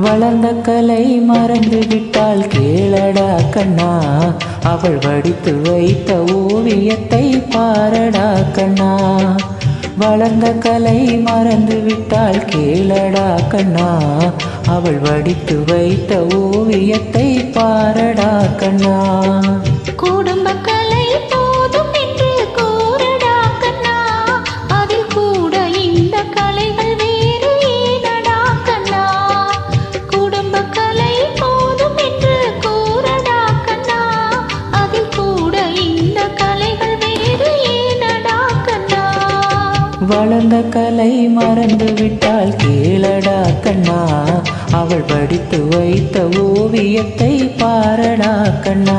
வளர்ந்த கலை மறந்து விட்டால் கேளடா கண்ணா, அவள் வடித்து வைத்த ஓவியத்தை பாரடா கண்ணா. வளர்ந்த கலை மறந்து விட்டால் கேளடா கண்ணா, அவள் வடித்து வைத்த ஓவியத்தை பாரடா கண்ணா. குடும்ப கலை போதும் என்று கூறடா கண்ணா, அதில் கூட இந்த கலைகள் வேறு ஏனடா கண்ணா. குடும்ப கலை போதும் என்று கூறடா கண்ணா, அதில் கூட இந்த கலைகள் வேறு ஏனடா கண்ணா. வளர்ந்த கலை மறந்து விட்டால் கேளடா கண்ணா, அவள் வடித்து வைத்த ஓவியத்தை பாரடா கண்ணா.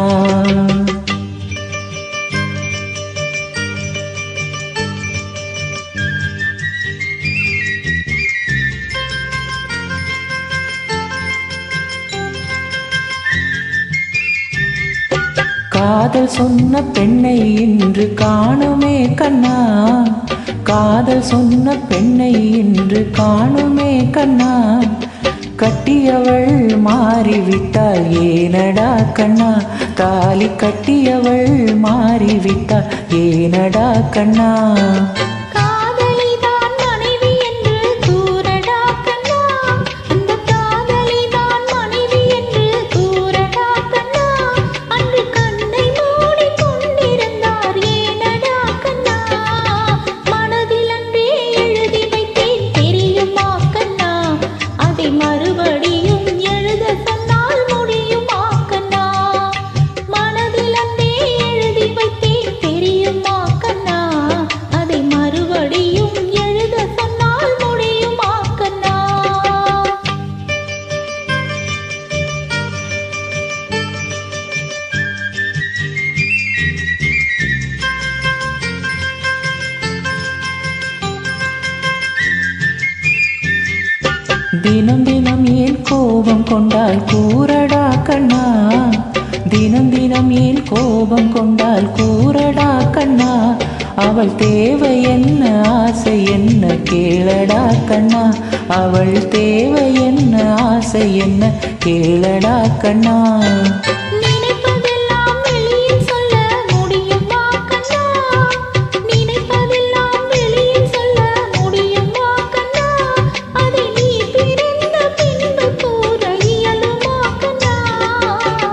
காதல் சொன்ன பெண்ணை இன்று காணுமே கண்ணா, காதல் சொன்ன பெண்ணை இன்று காணுமே கண்ணா. கட்டியவள் மாறிவிட்டாள் ஏனடா கண்ணா, தாலி கட்டியவள் மாறிவிட்டாள் ஏனடா கண்ணா. தினம் தினம் ஏன் கோபம் கொண்டால் கூறடா கண்ணா, தினம் தினம் ஏன் கோபம் கொண்டால் கூறடா கண்ணா. அவள் தேவை என்ன ஆசை என்ன கேளடா கண்ணா, அவள் தேவை என்ன ஆசை என்ன கேளடா கண்ணா.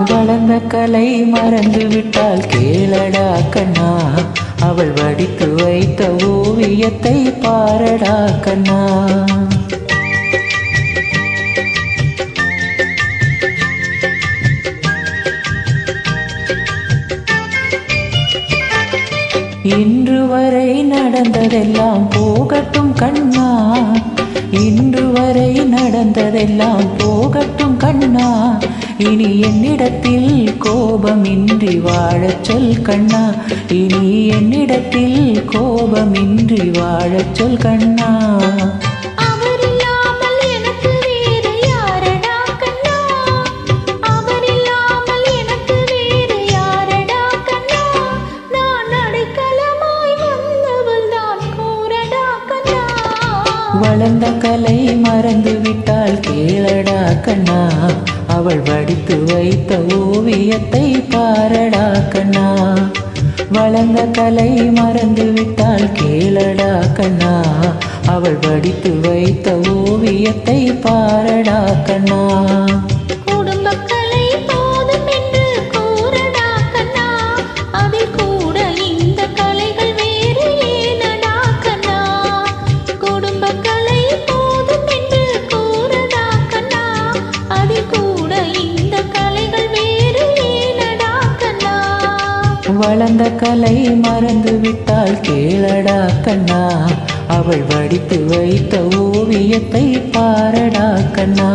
வளர்ந்த கலை மறந்து விட்டால் கேளடா கண்ணா, அவள் வடித்து வைத்த ஓவியத்தை பாரடா கண்ணா. இன்று வரை நடந்ததெல்லாம் போகட்டும் கண்ணா, இன்று வரை நடந்ததெல்லாம் போகட்டும் கண்ணா. இனி என்னிடத்தில் கோபமின்றி வாழச் சொல் கண்ணா, இனி என்னிடத்தில் கோபமின்றி வாழச் சொல் கண்ணா. வளர்ந்த கலை மறந்து விட்டால் கேளடா கண்ணா, அவள் வடித்து வைத்த ஓவியத்தை பாரடா கண்ணா. வளர்ந்த கலை மறந்து விட்டால் கேளடா கண்ணா, அவள் வடித்து வைத்த ஓவியத்தை பாரடா கண்ணா. வளர்ந்த கலை மறந்து விட்டால் கேளடா கண்ணா, அவள் வடித்து வைத்த ஓவியத்தை பாரடா கண்ணா,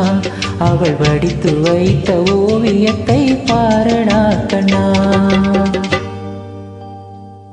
அவள் வடித்து வைத்த ஓவியத்தை பாரடா கண்ணா.